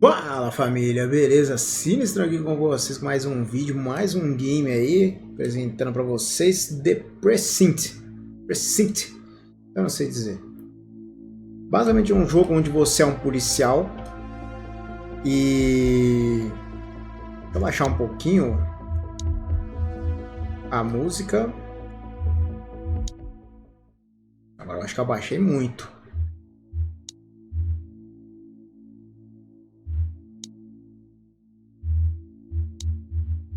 Fala família, beleza? Sinistro aqui com vocês com mais um vídeo, mais um game aí, apresentando para vocês The PRECINCT. PRECINCT, eu não sei dizer. Basicamente é um jogo onde você é um policial e... Deixa eu baixar um pouquinho a música. Agora eu acho que eu baixei muito.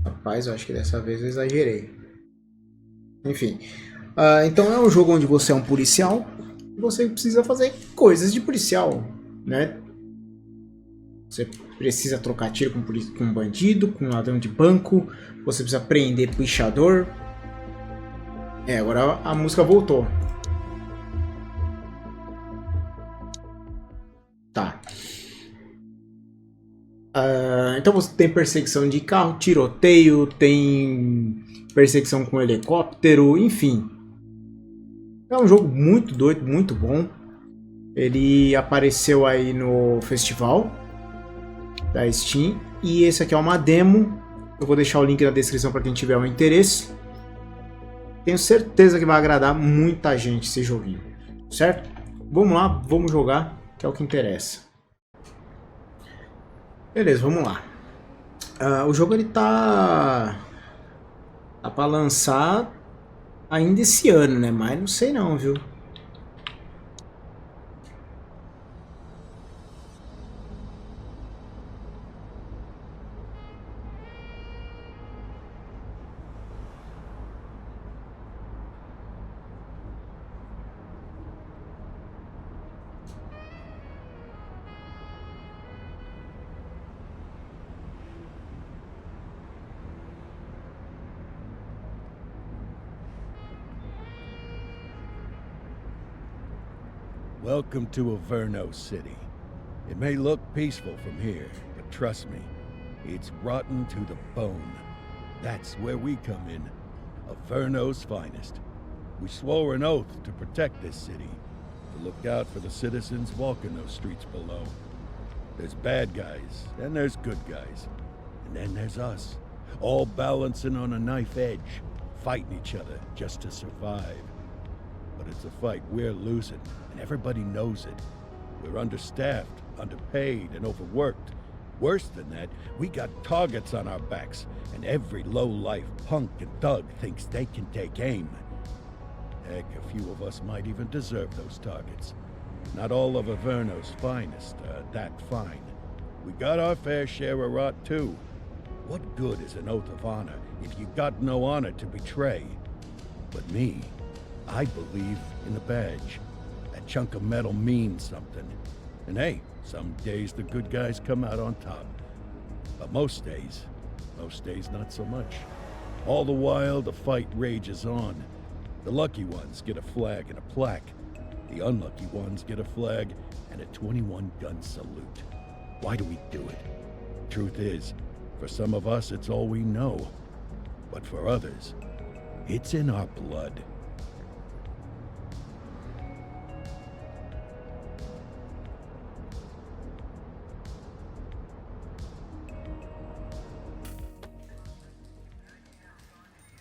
Rapaz, eu acho que dessa vez eu exagerei. Enfim, então é um jogo onde você é um policial e você precisa fazer coisas de policial, né? Você precisa trocar tiro com um bandido, com um ladrão de banco, você precisa prender pichador. Agora a música voltou. Tá. Então você tem perseguição de carro, tiroteio, tem perseguição com helicóptero, enfim. É um jogo muito doido, muito bom. Ele apareceu aí no festival da Steam. E esse aqui é uma demo. Eu vou deixar o link na descrição para quem tiver um interesse. Tenho certeza que vai agradar muita gente esse joguinho, certo? Vamos lá, vamos jogar, que é o que interessa. Beleza, vamos lá. O jogo ele tá para lançar ainda esse ano, né? Mas não sei não, viu? Welcome to Averno City. It may look peaceful from here, but trust me, it's rotten to the bone. That's where we come in, Averno's finest. We swore an oath to protect this city, to look out for the citizens walking those streets below. There's bad guys, and there's good guys, and then there's us, all balancing on a knife edge, fighting each other just to survive. But it's a fight we're losing, and everybody knows it. We're understaffed, underpaid, and overworked. Worse than that, we got targets on our backs, and every low-life punk and thug thinks they can take aim. Heck, a few of us might even deserve those targets. Not all of Averno's finest are that fine. We got our fair share of rot, too. What good is an oath of honor if you got no honor to betray? But me, I believe in the badge. That chunk of metal means something. And hey, some days the good guys come out on top. But most days not so much. All the while, the fight rages on. The lucky ones get a flag and a plaque. The unlucky ones get a flag and a 21-gun salute. Why do we do it? Truth is, for some of us, it's all we know. But for others, it's in our blood.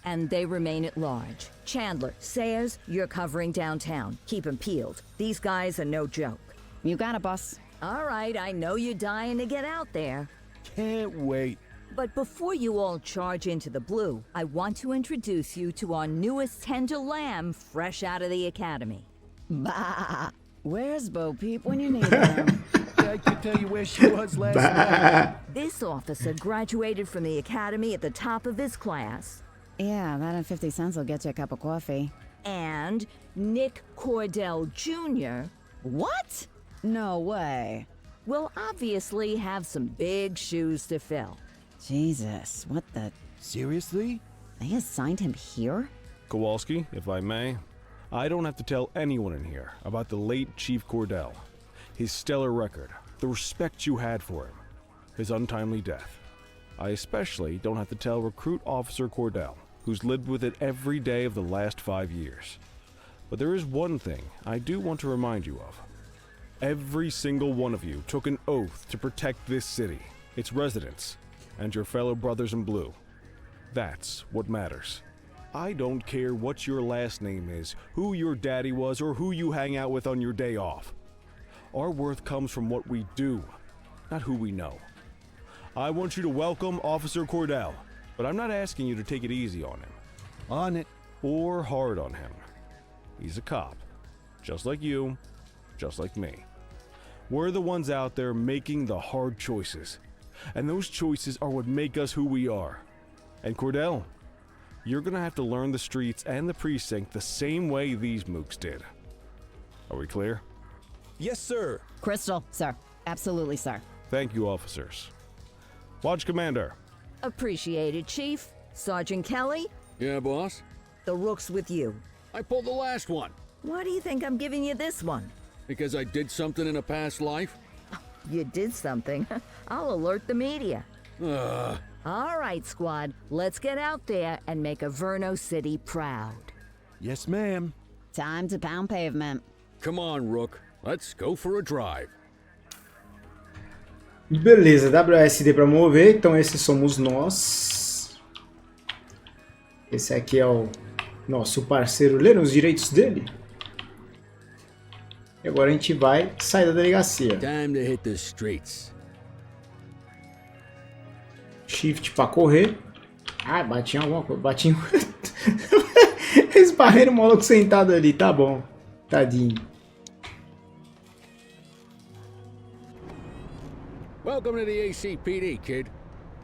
And they remain at large. Chandler, Sayers, you're covering downtown. Keep 'em peeled. These guys are no joke. You got it, boss. All right, I know you're dying to get out there. Can't wait. But before you all charge into the blue, I want to introduce you to our newest tender lamb fresh out of the academy. Bah! Where's Bo Peep when you need him? I can tell you where she was last night. This officer graduated from the academy at the top of his class. Yeah, that and 50 cents will get you a cup of coffee. And Nick Cordell Jr. What? No way. will obviously have some big shoes to fill. Jesus, what the... Seriously? They assigned him here? Kowalski, if I may, I don't have to tell anyone in here about the late Chief Cordell, his stellar record, the respect you had for him, his untimely death. I especially don't have to tell Recruit Officer Cordell, who's lived with it every day of the last 5 years. But there is one thing I do want to remind you of. Every single one of you took an oath to protect this city, its residents, and your fellow brothers in blue. That's what matters. I don't care what your last name is, who your daddy was, or who you hang out with on your day off. Our worth comes from what we do, not who we know. I want you to welcome Officer Cordell, but I'm not asking you to take it easy on him. On it. Or hard on him. He's a cop, just like you, just like me. We're the ones out there making the hard choices, and those choices are what make us who we are. And Cordell, you're gonna have to learn the streets and the precinct the same way these mooks did. Are we clear? Yes, sir. Crystal, sir. Absolutely, sir. Thank you, officers. Lodge Commander. Appreciated, Chief. Sergeant Kelly, Yeah, boss? the rook's with you. I pulled the last one. Why do you think I'm giving you this one? Because I did something in a past life? You did something. I'll alert the media. All right, squad. Let's get out there and make Averno City proud. Yes, ma'am. Time to pound pavement. Come on, Rook. Let's go for a drive. Beleza, WSD para mover, então esses somos nós. Esse aqui é o nosso parceiro lendo os direitos dele. E agora a gente vai sair da delegacia. Time to hit the streets. Shift para correr. Ah, bati em alguma coisa. Bati em... Esbarrei no maluco sentado ali, tá bom. Tadinho. Welcome to the ACPD, kid.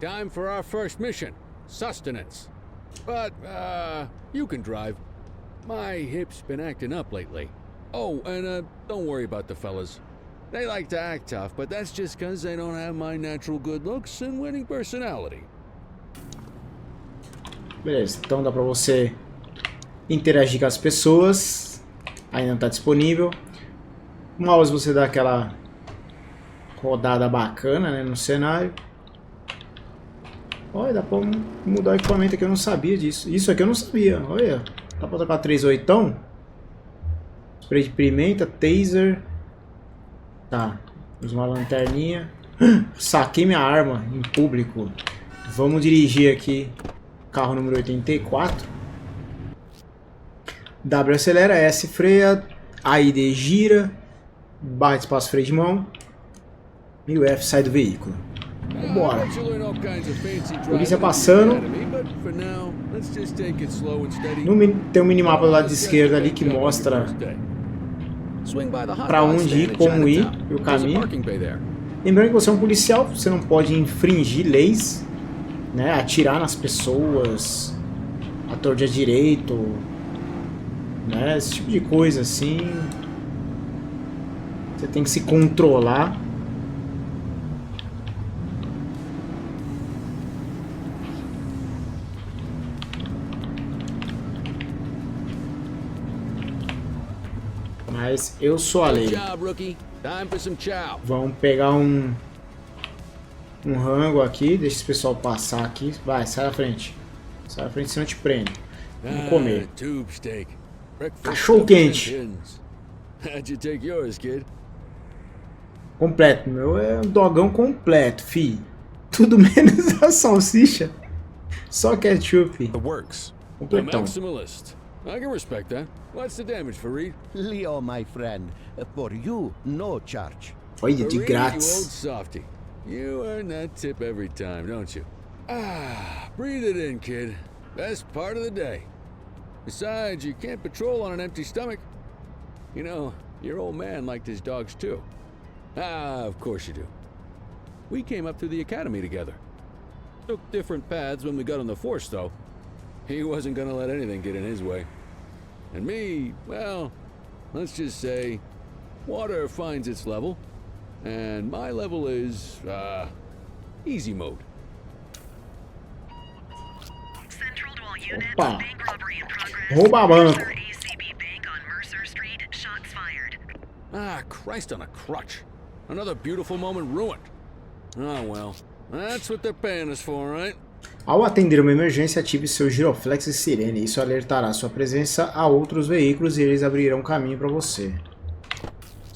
Time for our first mission, sustenance. But, you can drive. My hip's been acting up lately. Oh, and, don't worry about the fellas. They like to act tough, but that's just because they don't have my natural good looks and winning personality. Beleza, então dá pra você interagir com as pessoas. Ainda não tá disponível. O mouse você dá aquela rodada bacana, né, no cenário. Olha, dá pra mudar o equipamento aqui, eu não sabia disso. Isso aqui eu não sabia, olha. Dá pra tocar 3/8. Spray de pimenta, taser. Tá, usa uma lanterninha. Saquei minha arma em público. Vamos dirigir aqui. Carro número 84. W acelera, S freia, A e D gira, barra de espaço freio de mão e o F sai do veículo. Vambora. Polícia passando. Tem um minimapa do lado de esquerda ali que mostra para onde ir, como ir e o caminho. Lembrando que você é um policial, você não pode infringir leis, né? Atirar nas pessoas, atordoar direito, né? Esse tipo de coisa assim. Você tem que se controlar. Mas eu sou a lei. Vamos pegar um rango aqui. Deixa esse pessoal passar aqui. Vai, sai da frente. Sai da frente, senão eu te prendo. Vamos comer. Cachorro quente. Completo. Meu é um dogão completo, fi. Tudo menos a salsicha. Só ketchup. Completão. I can respect that. What's the damage, Fareed? Leo, my friend. For you, no charge. Olha, de Fareed, grátis. you old softy. You earn that tip every time, don't you? Ah, breathe it in, kid. Best part of the day. Besides, you can't patrol on an empty stomach. You know, your old man liked his dogs too. Ah, of course you do. We came up through the academy together. Took different paths when we got on the force, though. He wasn't gonna let anything get in his way. And me, well, let's just say, water finds its level, and my level is, easy mode. Central to all units, Opa. bank robbery in progress. Rouba banco. ACB Bank on Mercer Street, shots fired. Ah, Christ on a crutch. Another beautiful moment ruined. Oh well, that's what they're paying us for, right? Ao atender uma emergência, ative seu giroflex e sirene. Isso alertará sua presença a outros veículos e eles abrirão caminho para você.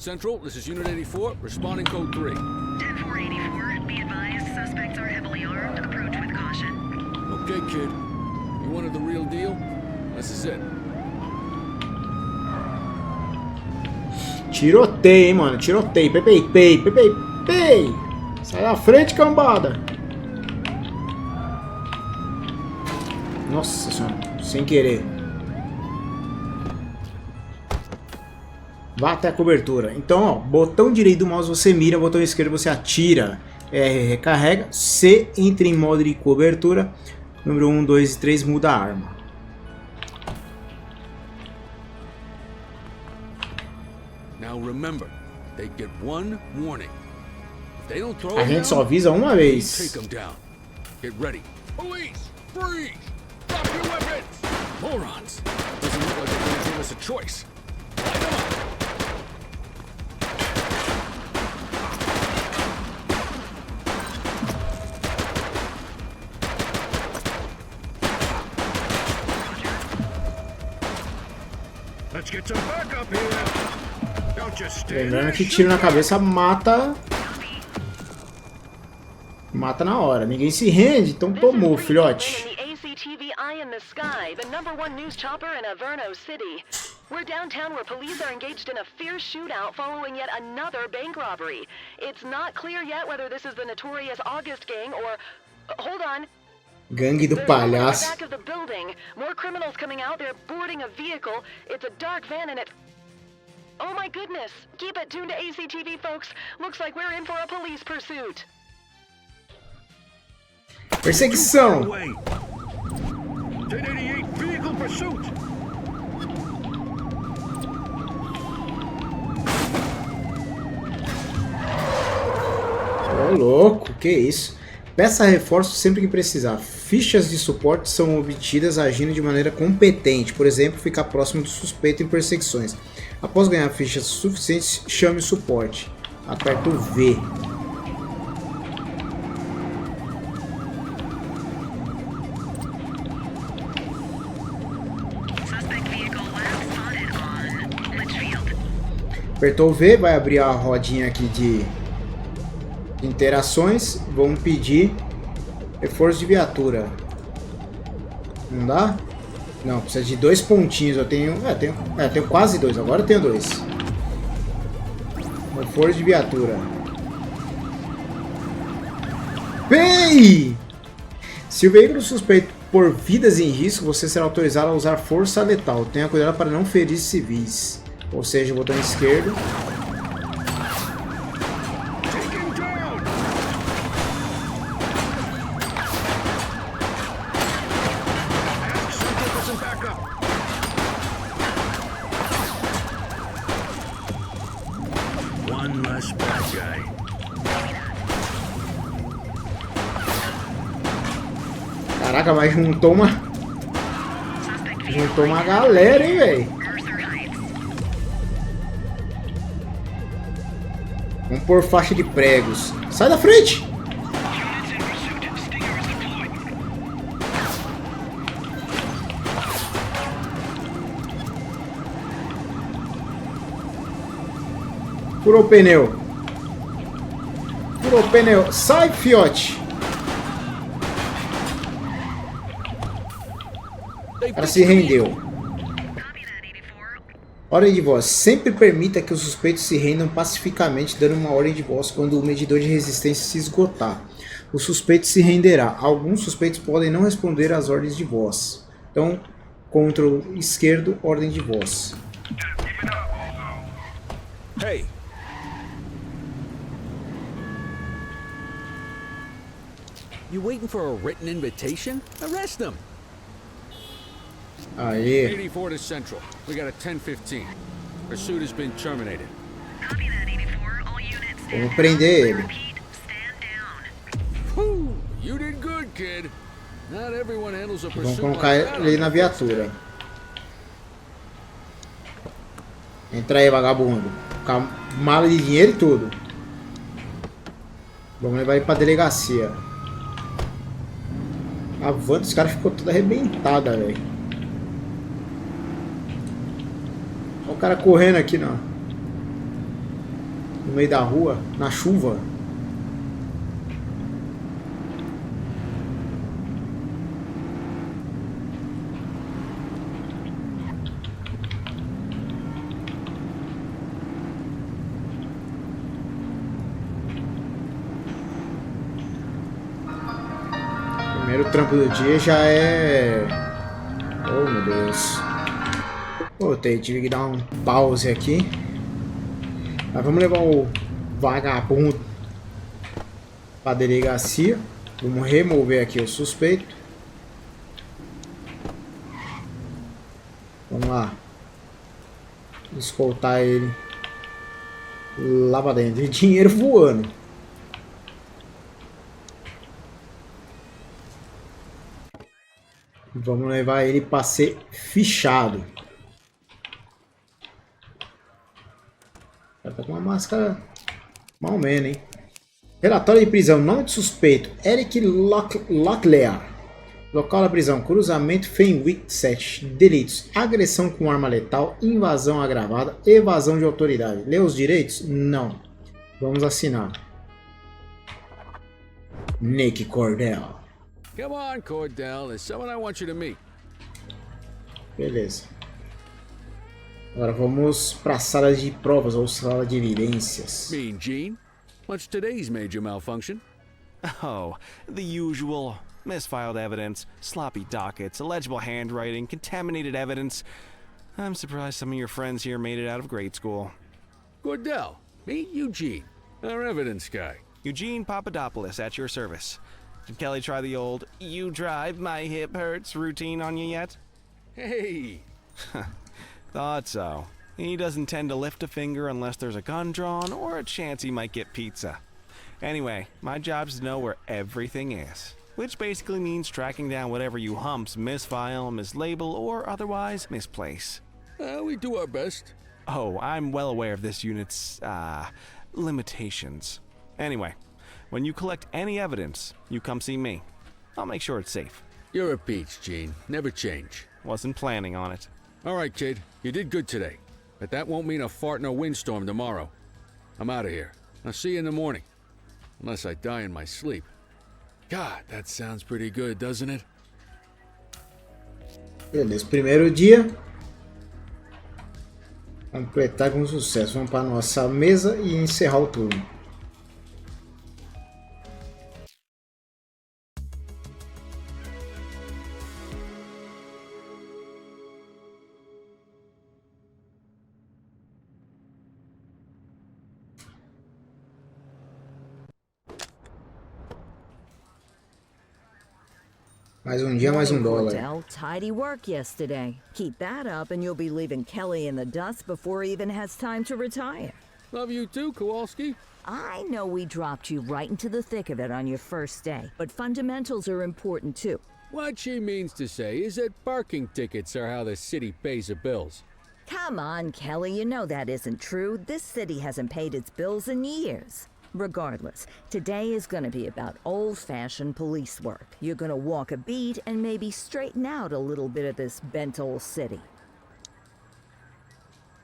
Central, this is Unit 84, responding code 3. 10-484, be advised, suspects are heavily armed. Approach with caution. Okay, kid. You wanted the real deal? This is it. Tiroteio, hein, mano. Tiroteio. Pei. Sai da frente, cambada. Nossa senhora. Sem querer. Vá até a cobertura. Então, ó, botão direito do mouse você mira, botão esquerdo você atira. R recarrega. C entra em modo de cobertura. Número 1, 2 e 3 muda a arma. Now remember, they get one warning. If they don't throw A gente só avisa uma vez. take them down. Get ready. Police, freeze! Drop your weapons! Morons! Doesn't look like they're gonna give us a choice. Light them up! Let's get some backup here. Don't just stand Lembrando there. que tiro na cabeça mata. Mata na hora. Ninguém se rende, então tomou, filhote. The ACTV Eye in the Sky, the #1 news chopper in Averno City. We're downtown where police are engaged in a fierce shootout following yet another bank robbery. It's not clear yet whether this is the notorious August gang or... hold on. Gangue do There's someone in the palhaço. back of the building. More criminals coming out. They're boarding a vehicle. It's a dark van and it... oh my goodness. Keep it tuned to ACTV, folks. Looks like we're in for a police pursuit. Perseguição. Away. 1088 vehicle pursuit. Ô, louco, que isso? Peça reforço sempre que precisar. Fichas de suporte são obtidas agindo de maneira competente. Por exemplo, ficar próximo do suspeito em perseguições. Após ganhar fichas suficientes, chame o suporte. Aperta o V. Suspect vehicle last spotted on Litchfield. Apertou o V, vai abrir a rodinha aqui de interações. Vamos pedir reforço de viatura. Não dá? Não, precisa de 2 pontinhos. Eu tenho quase 2. Agora eu tenho 2. Reforço de viatura. Vem! Se o veículo suspeito por vidas em risco, você será autorizado a usar força letal. Tenha cuidado para não ferir civis. Ou seja, o botão esquerdo. Take him down. Ask Central for some backup. One less bad guy. Caraca, mas juntou uma galera, hein, velho. Vamos pôr faixa de pregos. Sai da frente! Furou o pneu. Furou o pneu. Sai, fiote! O cara se rendeu. Ordem de voz. Sempre permita que os suspeitos se rendam pacificamente, dando uma ordem de voz quando o medidor de resistência se esgotar. O suspeito se renderá. Alguns suspeitos podem não responder às ordens de voz. Então, Ctrl esquerdo, ordem de voz. Hey! You waiting for a written invitation? Arrest them! Aê. 84 to Central. We got a 10-15. Pursuit has been terminated. Copy that, 84. All units stand Vamos prender ele. Repeat, stand down. Whew, you did good, kid. Not everyone handles a Vamos pursuit colocar like that ele on na the first viatura. day. Entra aí, vagabundo. Com a mala de dinheiro e tudo. Vamos levar ele pra delegacia. A van dos caras ficou toda arrebentada, velho. Olha o cara correndo aqui, não. no meio da rua, na chuva. Primeiro trampo do dia já é... Oh, meu Deus. Tive que dar um pause aqui. Mas vamos levar o vagabundo para a delegacia. Vamos remover aqui o suspeito. Vamos lá. Escoltar ele lá para dentro. E dinheiro voando. Vamos levar ele para ser fichado. Tá com uma máscara mal menos, hein? Relatório de prisão. Nome de suspeito: Eric Locklear. Local da prisão: cruzamento Fenwick 7. Delitos: agressão com arma letal, invasão agravada, evasão de autoridade. Lê os direitos? Não. Vamos assinar. Nick Cordell. Come on, Cordell. There's someone I want you to meet. Beleza. Agora vamos para a sala de provas ou sala de evidências. Mean Gene? What's today's major malfunction? Oh, the usual. Misfiled evidence, sloppy dockets, illegible handwriting, contaminated evidence. I'm surprised some of your friends here made it out of grade school. Cordell, meet Eugene, our evidence guy. Eugene Papadopoulos at your service. Did Kelly try the old "you drive, my hip hurts" routine on you yet? Hey! Thought so. He doesn't tend to lift a finger unless there's a gun drawn or a chance he might get pizza. Anyway, my job's to know where everything is, which basically means tracking down whatever you humps misfile, mislabel, or otherwise misplace. We do our best. Oh, I'm well aware of this unit's, limitations. Anyway, when you collect any evidence, you come see me. I'll make sure it's safe. You're a peach, Gene. Never change. Wasn't planning on it. All right, kid. You did good today. But that won't mean a fart in a windstorm tomorrow. I'm out of here. I'll see you in the morning. Unless I die in my sleep. God, that sounds pretty good, doesn't it? Beleza, primeiro dia. Completar com sucesso. Vamos para a nossa mesa e encerrar o turno. Mais um dia, mais um dólar. Cordell, tidy work yesterday. Keep that up and you'll be leaving Kelly in the dust before he even has time to retire. Love you too, Kowalski. I know we dropped you right into the thick of it on your first day, but fundamentals are important too. What she means to say is that parking tickets are how the city pays the bills. Come on, Kelly, you know that isn't true. This city hasn't paid its bills in years. Regardless, today is going to be about old-fashioned police work. You're going to walk a beat and maybe straighten out a little bit of this bent old city.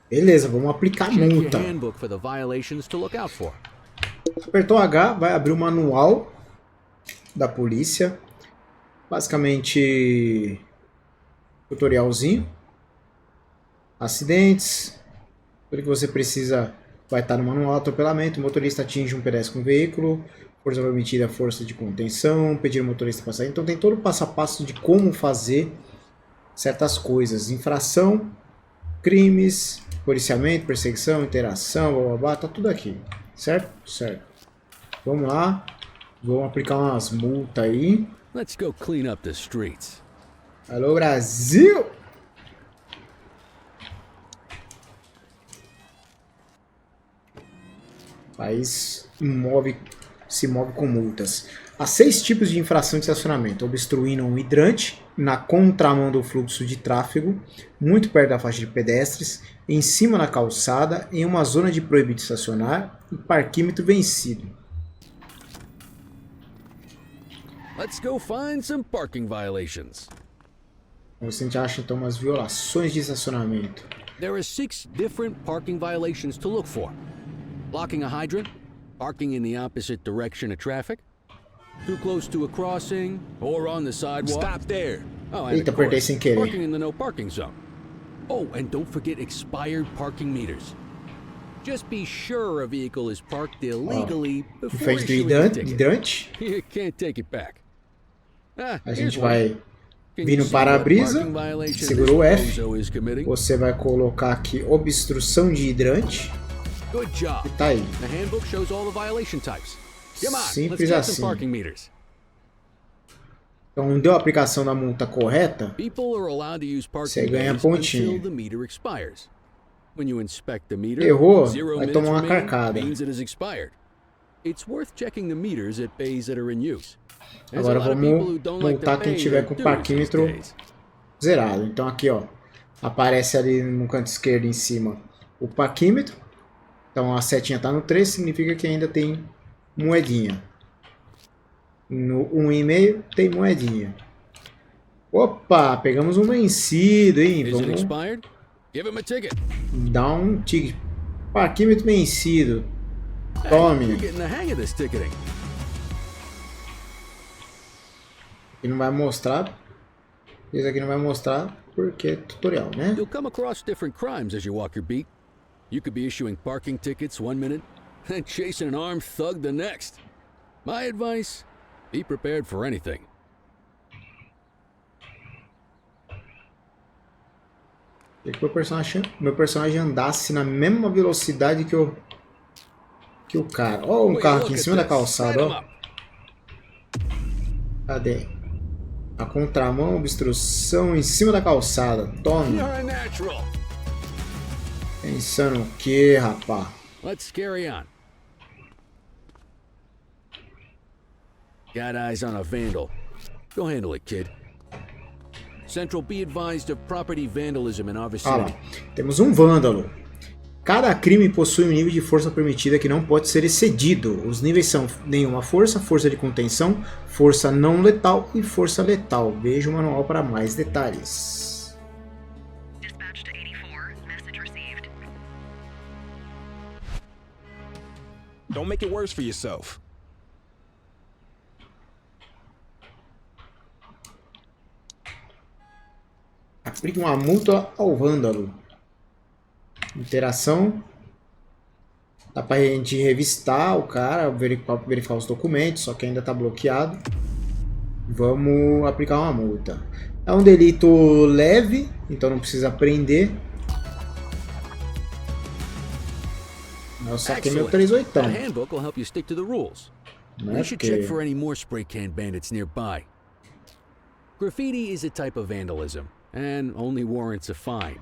Beleza, vamos aplicar multa. Handbook for the violations to look out for. Apertou H, vai abrir o manual da polícia. Basicamente, tutorialzinho. Acidentes. Tudo que você precisa vai estar no manual. Atropelamento. O motorista atinge um pedestre com o veículo. Força permitida, força de contenção. Pedir o motorista para sair. Então tem todo o passo a passo de como fazer certas coisas. Infração, crimes, policiamento, perseguição, interação, blá blá blá. Tá tudo aqui. Certo? Certo. Vamos lá. Vamos aplicar umas multas aí. Let's go clean up the streets. Alô, Brasil! O país se move com multas. Há 6 tipos de infração de estacionamento: obstruindo um hidrante, na contramão do fluxo de tráfego, muito perto da faixa de pedestres, em cima da calçada, em uma zona de proibido estacionar e parquímetro vencido. Let's go find some parking violations. Você acha então umas violações de estacionamento. There are 6 different parking violations to look for. Blocking a hydrant? Parking in the opposite direction of traffic? Too close to a crossing? Or on the sidewalk? Stop there! Oh, and Eita, of course, apertei sem querer. parking in the no parking zone. Oh, and don't forget expired parking meters. Just be sure a vehicle is parked illegally before Frente do issuing a ticket. hidrante. You can't take it back. Ah, A here's gente one. vai Can vir you no see what para-brisa. parking violation Segura o this F. bozo is committing? Você vai colocar aqui obstrução de hidrante. Good job. E tá aí. The handbook shows all the violation types. Come on, let's Simples get assim. some parking meters. Então, deu a aplicação da multa correta, People are allowed to use você parking ganha meters pontinho. until the meter expires. When you inspect the meter, Errou, 0 vai minutes tomar uma remaining carcada. means it is expired. It's worth checking the meters at bays that are in use. There's a Agora lot of people who vamos don't like to multar quem pay tiver their com o dues parquímetro these days. zerado. Então aqui, ó, aparece ali no canto esquerdo em cima o parquímetro. Então a setinha tá no 3, significa que ainda tem moedinha. No 1,5 tem moedinha. Opa, pegamos um vencido, hein? Is it Vamos expired? Give him a ticket. dar um ticket. Parquímetro vencido. You're Tome. getting the hang of this ticketing. Aqui não vai mostrar. Esse aqui não vai mostrar porque é tutorial, né? You'll come across different crimes as you walk your beat. You could be issuing parking tickets one minute, and chasing an armed thug the next. My advice, be prepared for anything. Queria que meu personagem andasse na mesma velocidade que o cara. Ó, um carro aqui em cima da calçada, ó. Cadê? A contramão, obstrução em cima da calçada. Tome. You're a natural. Pensando o que, rapá? Let's carry on. Got eyes on a vandal. Go handle it, kid. Central, be advised of property vandalism in our Olha vicinity. lá, temos um vândalo. Cada crime possui um nível de força permitida que não pode ser excedido. Os níveis são nenhuma força, força de contenção, força não letal e força letal. Veja o manual para mais detalhes. Dispatch to 84. Message received. Don't make it worse for yourself. Aplique uma multa ao vândalo. Interação. Dá pra gente revistar o cara, verificar os documentos, só que ainda tá bloqueado. Vamos aplicar uma multa. É um delito leve, então não precisa prender. Eu saquei meu Excellent. 38. The handbook will help you stick to the rules. Não We é should porque... check for any more spray can bandits nearby. Graffiti is a type of vandalism, and only warrants a fine.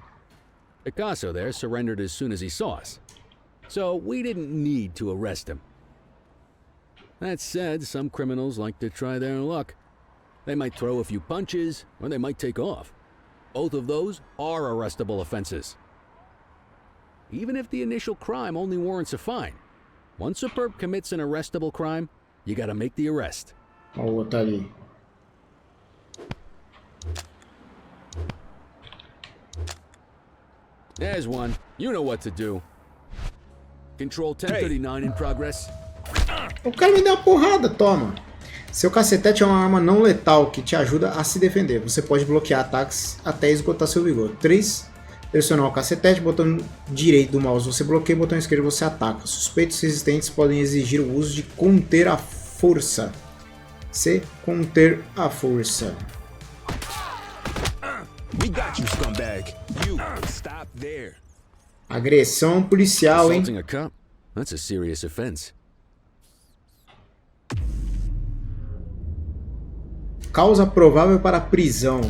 Picasso there surrendered as soon as he saw us, so we didn't need to arrest him. That said, some criminals like to try their luck. They might throw a few punches, or they might take off. Both of those are arrestable offenses. Even if the initial crime only warrants a fine, once a perp commits an arrestable crime, you gotta make the arrest. Olha o outro ali. There's one. You know what to do. Control 1039 in progress. O cara me deu uma porrada, toma. Seu cacetete é uma arma não letal que te ajuda a se defender. Você pode bloquear ataques até esgotar seu vigor. 3. Pressionar o cacetete, botão direito do mouse você bloqueia, botão esquerdo você ataca. Suspeitos resistentes podem exigir o uso de conter a força. C. Conter a força. We got you, scumbag. You stop there. Agressão policial, hein? Assaulting a cop? That's a serious offense. Causa provável para prisão.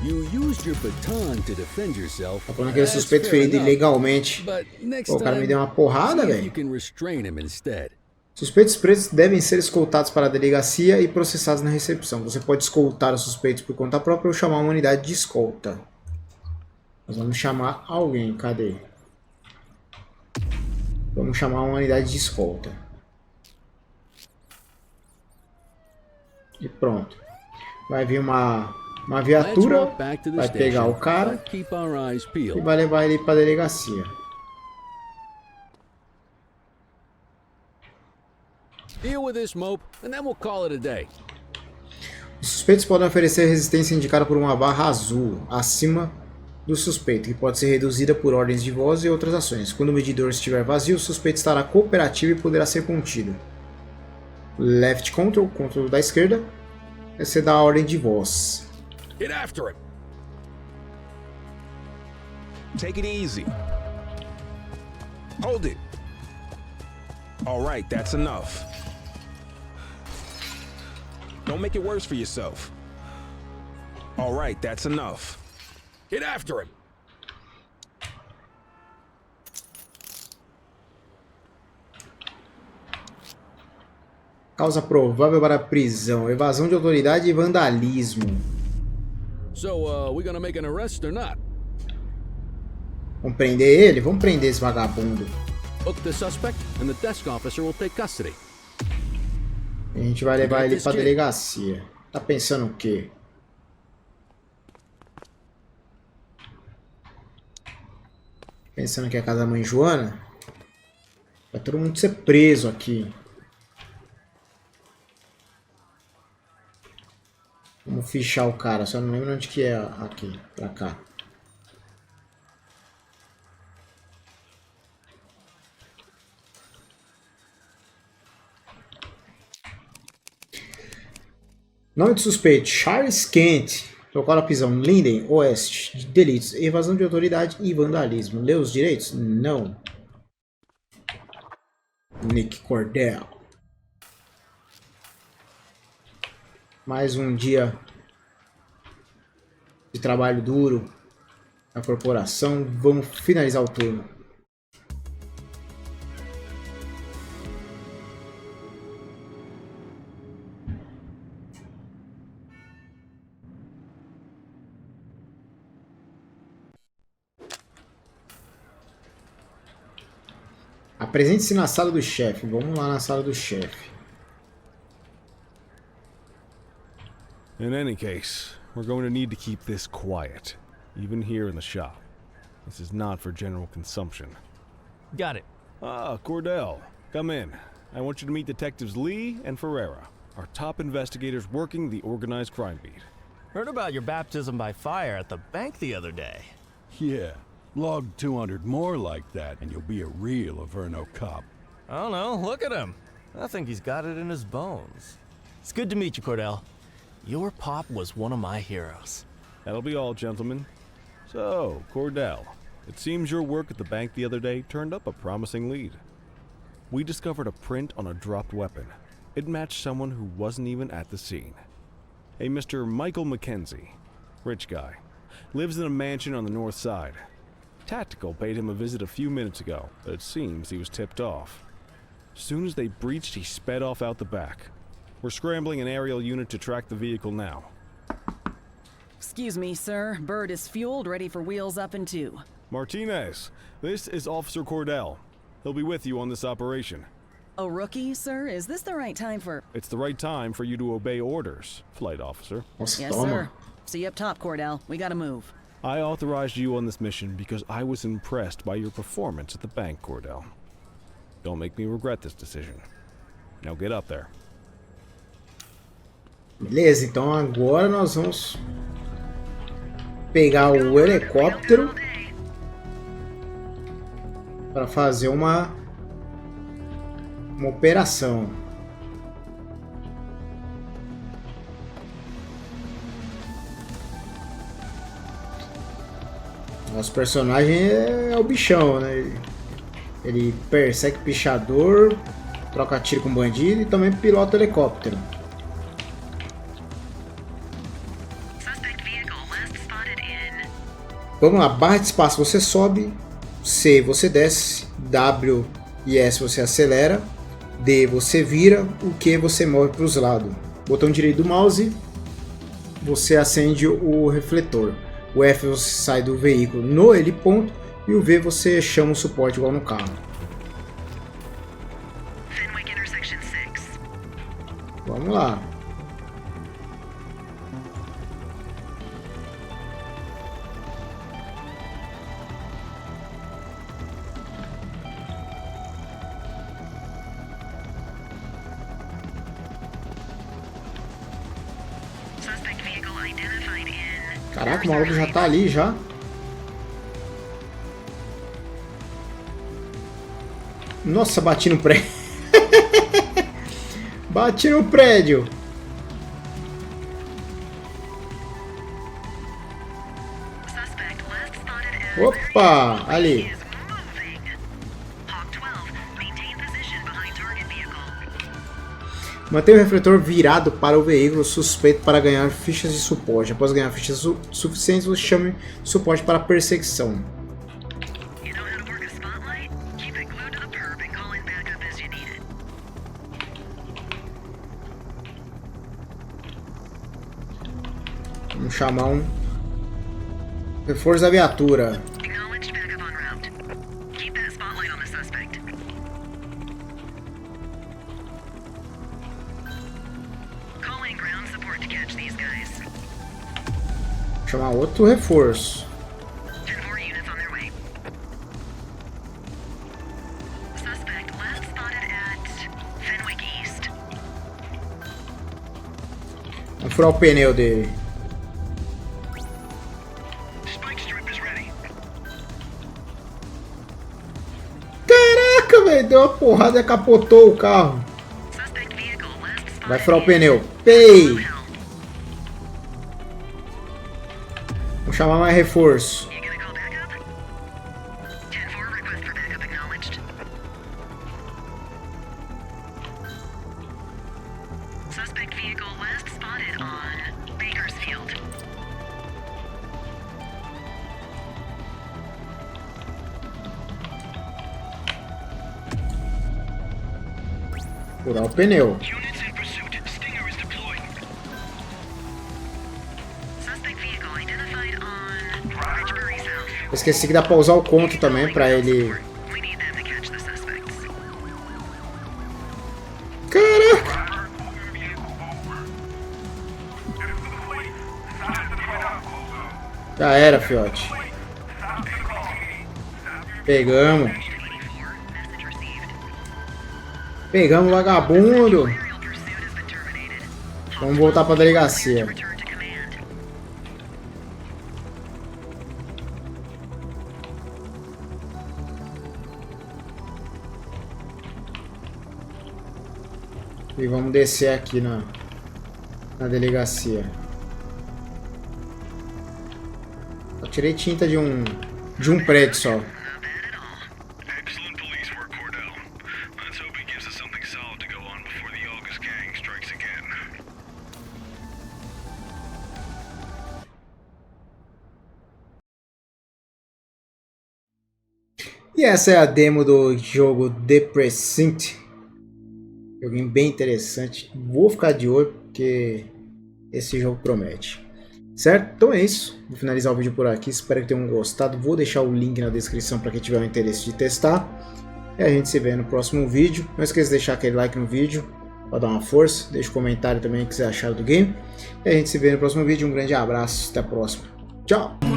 You used your baton to defend yourself. Tá falando que ele é That's suspeito fair ferido enough. ilegalmente. But next Pô, o cara me time, deu uma porrada, see if you velho. can restrain him instead. Suspeitos presos devem ser escoltados para a delegacia e processados na recepção. Você pode escoltar os suspeitos por conta própria ou chamar uma unidade de escolta. Nós vamos chamar alguém. Cadê? Vamos chamar uma unidade de escolta. E pronto. Vai vir uma viatura, Let's walk back to the vai pegar station, o cara but keep our eyes e peeled. vai levar ele para a delegacia. Deal with this mope, and then we'll call it a day. Os suspeitos podem oferecer resistência indicada por uma barra azul acima do suspeito, que pode ser reduzida por ordens de voz e outras ações. Quando o medidor estiver vazio, o suspeito estará cooperativo e poderá ser contido. Left control, controle da esquerda, você dá a ordem de voz. Get after him. Take it easy. Hold it. All right, that's enough. Don't make it worse for yourself. All right, that's enough. Get after him. Causa provável para prisão, evasão de autoridade e vandalismo. So, we gonna make an arrest or not? Vamos prender ele? Vamos prender esse vagabundo. Book the suspect, and the desk officer will take custody. A gente vai levar ele pra delegacia. Tá pensando o quê? Pensando que é a casa da mãe Joana? Vai todo mundo ser preso aqui. Vamos fichar o cara, só não lembro onde que é aqui, pra cá. Nome do suspeito, Charles Kent. Local da prisão, Linden, Oeste. Delitos, evasão de autoridade e vandalismo. Lê os direitos? Não. Nick Cordell. Mais um dia de trabalho duro na corporação. Vamos finalizar o turno. Apresente-se na sala do chefe. Vamos lá na sala do chefe. In any case, we're going to need to keep this quiet, even here in the shop. This is not for general consumption. Got it. Ah, Cordell, come in. I want you to meet Detectives Lee and Ferreira, our top investigators working the organized crime beat. Heard about your baptism by fire at the bank the other day. Yeah, log 200 more like that, and you'll be a real Averno cop. I don't know, look at him. I think he's got it in his bones. It's good to meet you, Cordell. Your pop was one of my heroes. That'll be all, gentlemen. So, Cordell, it seems your work at the bank the other day turned up a promising lead. We discovered a print on a dropped weapon. It matched someone who wasn't even at the scene. A Mr. Michael Mackenzie, rich guy, lives in a mansion on the north side. Tactical paid him a visit a few minutes ago, but it seems he was tipped off. As soon as they breached, he sped off out the back. We're scrambling an aerial unit to track the vehicle now. Excuse me, sir. Bird is fueled, ready for wheels up in 2. Martinez, this is Officer Cordell. He'll be with you on this operation. A rookie, sir? Is this the right time for... It's the right time for you to obey orders, Flight Officer. Nossa, Yes, toma. sir. See you up top, Cordell. We gotta move. I authorized you on this mission because I was impressed by your performance at the bank, Cordell. Don't make me regret this decision. Now get up there. Beleza, então agora nós vamos pegar o helicóptero para fazer uma operação. Nosso personagem é o bichão, né? Ele persegue pichador, troca tiro com bandido e também pilota o helicóptero. Vamos lá, barra de espaço você sobe, C você desce, W e S você acelera, D você vira, o Q você move para os lados. Botão direito do mouse, você acende o refletor. O F você sai do veículo no heliponto e o V você chama o suporte igual no carro. Vamos lá. Caraca, o maluco já tá ali já. Nossa, bati no prédio. Bati no prédio. Opa, ali. Mantenha o refletor virado para o veículo suspeito para ganhar fichas de suporte. Após ganhar fichas suficientes, você chame suporte para perseguição. Vamos chamar um reforço da viatura. Chamar outro reforço. Vamos furar o pneu dele. Caraca, velho, deu uma porrada e capotou o carro. Vai furar o pneu. Pei! Vou chamar mais reforço. Furar o pneu. Eu esqueci que dá pra usar o conto também pra ele. Caraca! Já era, fiote. Pegamos. Pegamos o vagabundo. Vamos voltar pra delegacia. E vamos descer aqui na delegacia. Eu tirei tinta de um prédio só. E essa é a demo do jogo The PRECINCT. Joguinho bem interessante. Vou ficar de olho porque esse jogo promete. Certo? Então é isso. Vou finalizar o vídeo por aqui. Espero que tenham gostado. Vou deixar o link na descrição para quem tiver o interesse de testar. E a gente se vê no próximo vídeo. Não esqueça de deixar aquele like no vídeo para dar uma força. Deixa um comentário também o que você achar do game. E a gente se vê no próximo vídeo. Um grande abraço. Até a próxima. Tchau!